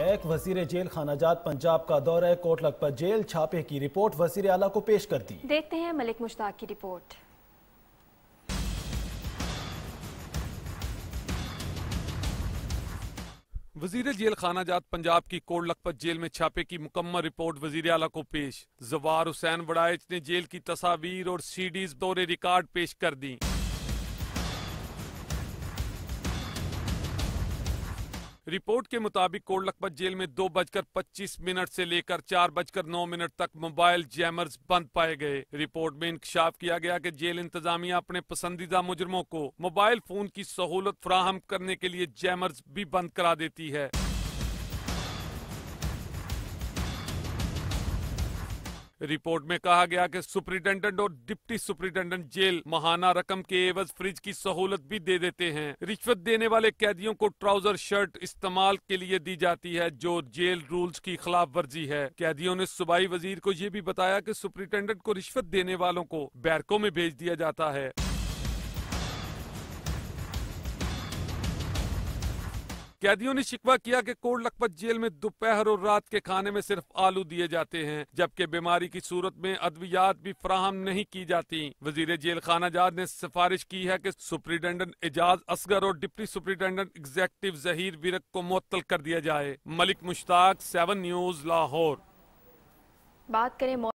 Back वजीर jail खानाजात Punjab का दौरा कोट लखपत जेल, छापे की रिपोर्ट वजीर आला को पेश कर दी। देखते हैं मलिक मुश्ताक की रिपोर्ट। वजीर जेल खानाजात पंजाब की कोट लखपत जेल में छापे की मुकम्मल रिपोर्ट वजीर आला को पेश। जवार हुसैन वड़ाइच ने जेल की तस्वीर और सीडीज दौरे रिकॉर्ड पेश कर दी। रिपोर्ट के मुताबिक कोट लखपत जेल में 2:25 से लेकर 4:09 तक मोबाइल जैमर्स बंद पाए गए। रिपोर्ट में इंकशाफ किया गया कि जेल इंतजामिया अपने पसंदीदा मुजरमों को मोबाइल फोन की सहूलत फराहम करने के लिए जैमर्स भी बंद करा देती है। रिपोर्ट में कहा गया कि सुपरिटेंडेंट और डिप्टी सुपरिटेंडेंट जेल माहाना रकम के एवज फ्रिज की सहूलत भी दे देते हैं। रिश्वत देने वाले कैदियों को ट्राउजर शर्ट इस्तेमाल के लिए दी जाती है, जो जेल रूल्स की खिलाफ वर्जी है। कैदियों ने सूबाई वजीर को यह भी बताया कि सुपरिटेंडेंट को रिश्वत देने वालों को बैरकों में भेज दिया जाता है। कैदियों ने शिकवा किया कि कोट लखपत जेल में दोपहर और रात के खाने में सिर्फ आलू दिए जाते हैं, जबकि बीमारी की सूरत में अद्वियात भी फराहम नहीं की जाती। वजीर जेल खानाजात ने सिफारिश की है कि सुपरिटेंडेंट एजाज असगर और deputy superintendent executive Zaheer Virk को मुअत्तल कर दिया जाए। मलिक मुश्ताक, 7 न्यूज, लाहौर। बात करें